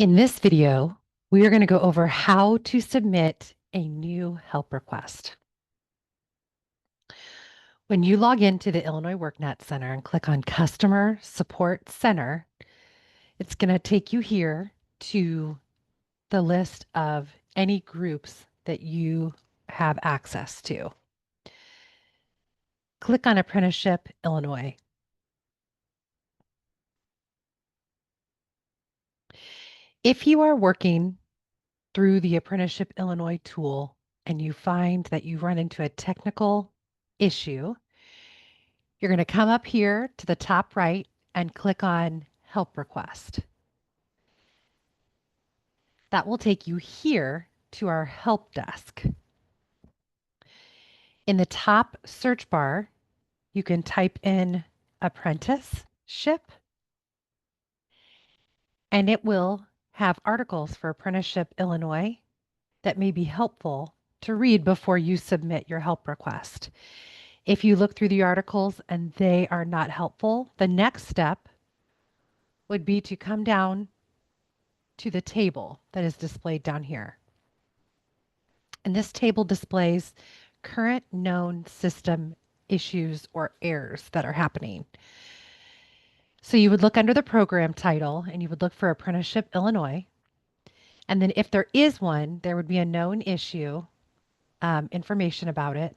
In this video, we are going to go over how to submit a new help request. When you log into the Illinois WorkNet Center and click on Customer Support Center, it's going to take you here to the list of any groups that you have access to. Click on Apprenticeship Illinois. If you are working through the Apprenticeship Illinois tool and you find that you run into a technical issue, you're going to come up here to the top right and click on Help Request. That will take you here to our help desk. In the top search bar, you can type in apprenticeship, and it will have articles for Apprenticeship Illinois that may be helpful to read before you submit your help request. If you look through the articles and they are not helpful, the next step would be to come down to the table that is displayed down here. And this table displays current known system issues or errors that are happening. So you would look under the program title and you would look for Apprenticeship Illinois. And then if there is one, there would be a known issue, information about it.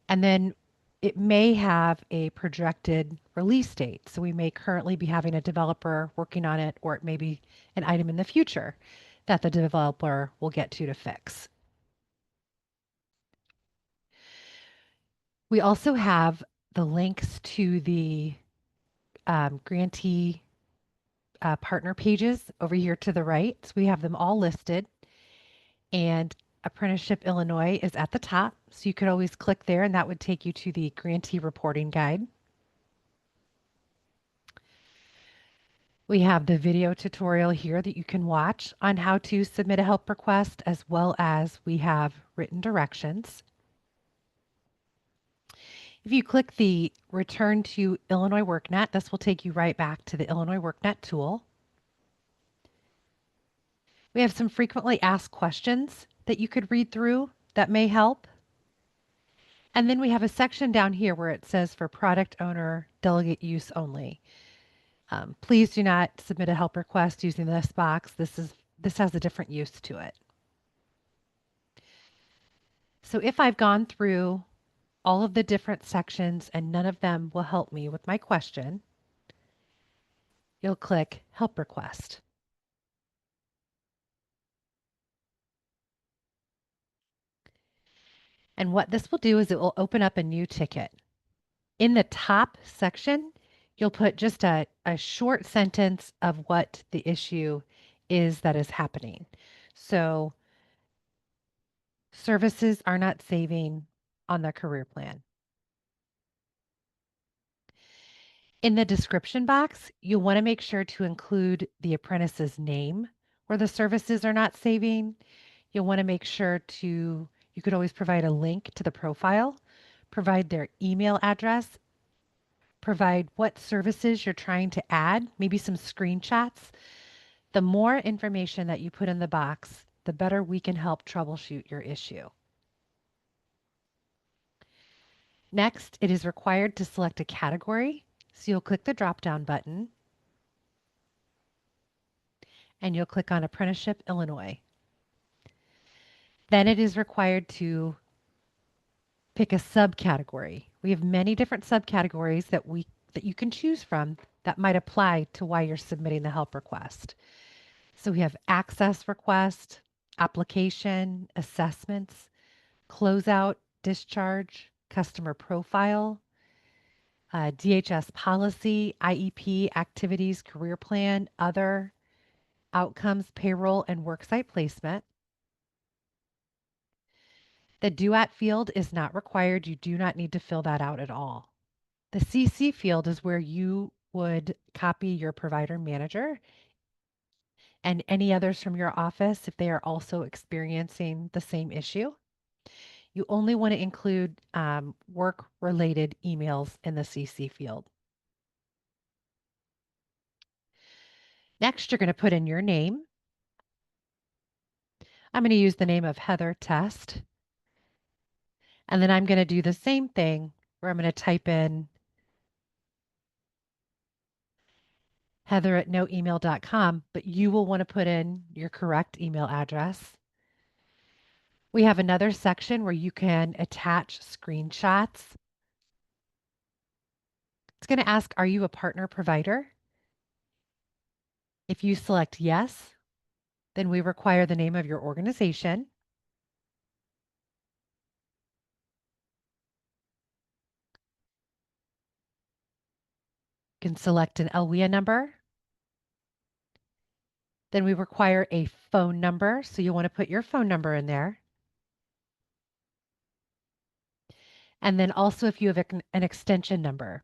And then it may have a projected release date. So we may currently be having a developer working on it, or it may be an item in the future that the developer will get to fix. We also have the links to the grantee partner pages over here to the right. So we have them all listed, and Apprenticeship Illinois is at the top. So you could always click there and that would take you to the grantee reporting guide. We have the video tutorial here that you can watch on how to submit a help request, as well as we have written directions. If you click the Return to Illinois WorkNet, this will take you right back to the Illinois WorkNet tool. We have some frequently asked questions that you could read through that may help. And then we have a section down here where it says for product owner delegate use only. Please do not submit a help request using this box. This has a different use to it. So if I've gone through all of the different sections and none of them will help me with my question, you'll click Help Request. And what this will do is it will open up a new ticket. In the top section, you'll put just a short sentence of what the issue is that is happening. So, services are not saving on the career plan. In the description box, you'll want to make sure to include the apprentice's name where the services are not saving. You'll want to make sure to, you could always provide a link to the profile, provide their email address, provide what services you're trying to add, maybe some screenshots. The more information that you put in the box, the better we can help troubleshoot your issue. Next, it is required to select a category. So you'll click the drop-down button and you'll click on Apprenticeship Illinois. Then it is required to pick a subcategory. We have many different subcategories that you can choose from that might apply to why you're submitting the help request. So we have access request, application, assessments, closeout, discharge, customer profile, DHS policy, IEP, activities, career plan, other, outcomes, payroll, and worksite placement. The DUAT field is not required. You do not need to fill that out at all. The CC field is where you would copy your provider manager and any others from your office if they are also experiencing the same issue. You only want to include work-related emails in the CC field. Next, you're going to put in your name. I'm going to use the name of Heather Test. And then I'm going to do the same thing where I'm going to type in heather@noemail.com, but you will want to put in your correct email address. We have another section where you can attach screenshots. It's going to ask, are you a partner provider? If you select yes, then we require the name of your organization. You can select an LWIA number. Then we require a phone number, so you want to put your phone number in there. And then also if you have an extension number.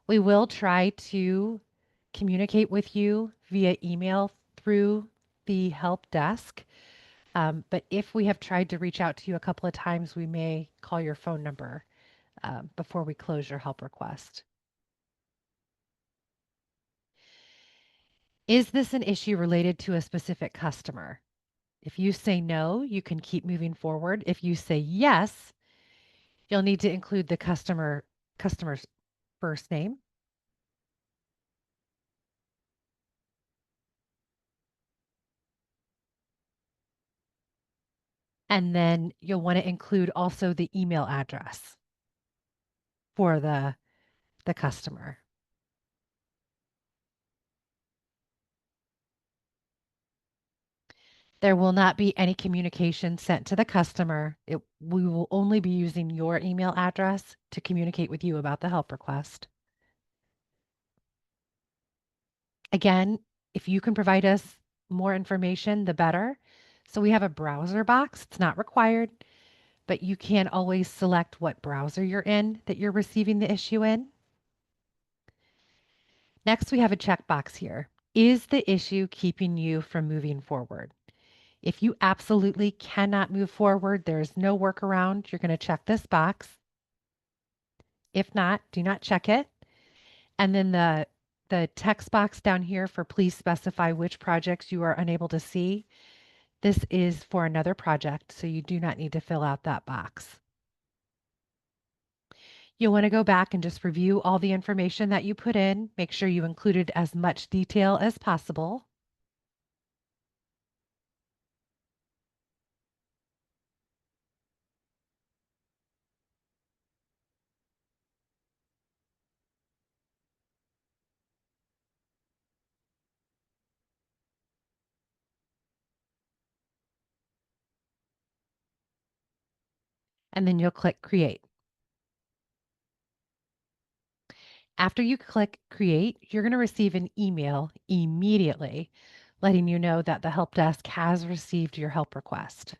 We will try to communicate with you via email through the help desk. But if we have tried to reach out to you a couple of times, we may call your phone number before we close your help request. Is this an issue related to a specific customer? If you say no, you can keep moving forward. If you say yes, you'll need to include the customer's first name. And then you'll want to include also the email address for the customer. There will not be any communication sent to the customer. We will only be using your email address to communicate with you about the help request. Again, if you can provide us more information, the better. So we have a browser box. It's not required, but you can always select what browser you're in that you're receiving the issue in. Next, we have a checkbox here. Is the issue keeping you from moving forward? If you absolutely cannot move forward, there's no workaround, you're going to check this box. If not, do not check it. And then the text box down here for please specify which projects you are unable to see. This is for another project, so you do not need to fill out that box. You'll want to go back and just review all the information that you put in. Make sure you included as much detail as possible. And then you'll click Create. After you click Create, you're going to receive an email immediately letting you know that the help desk has received your help request.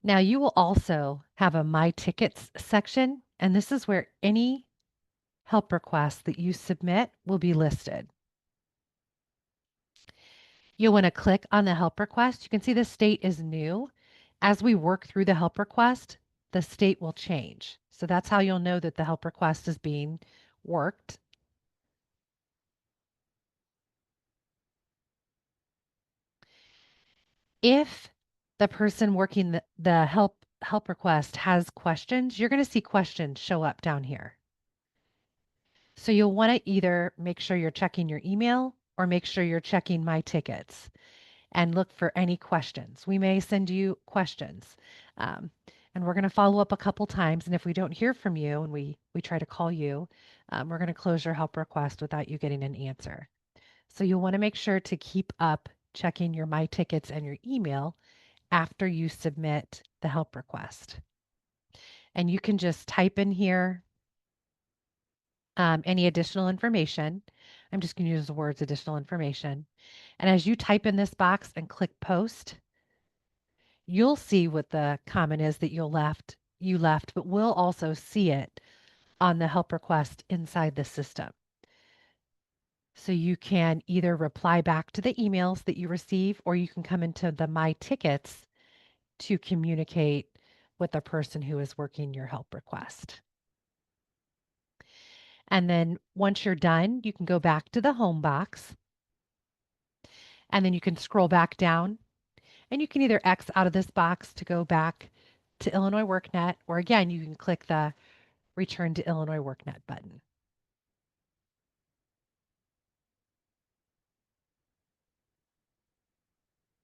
Now you will also have a My Tickets section, and this is where any help requests that you submit will be listed. You'll want to click on the help request. You can see the state is new. As we work through the help request, the state will change. So that's how you'll know that the help request is being worked. If the person working the help request has questions, you're going to see questions show up down here. So you'll want to either make sure you're checking your email or make sure you're checking My Tickets and look for any questions. We may send you questions. And we're going to follow up a couple times. And if we don't hear from you and we try to call you, we're going to close your help request without you getting an answer. So you'll want to make sure to keep up checking your My Tickets and your email after you submit the help request. And you can just type in here any additional information. I'm just going to use the words additional information. And as you type in this box and click post, you'll see what the comment is that you left, but we'll also see it on the help request inside the system. So you can either reply back to the emails that you receive, or you can come into the My Tickets to communicate with the person who is working your help request. And then once you're done, you can go back to the home box, and then you can scroll back down And you can either X out of this box to go back to Illinois WorkNet, or again, you can click the Return to Illinois WorkNet button.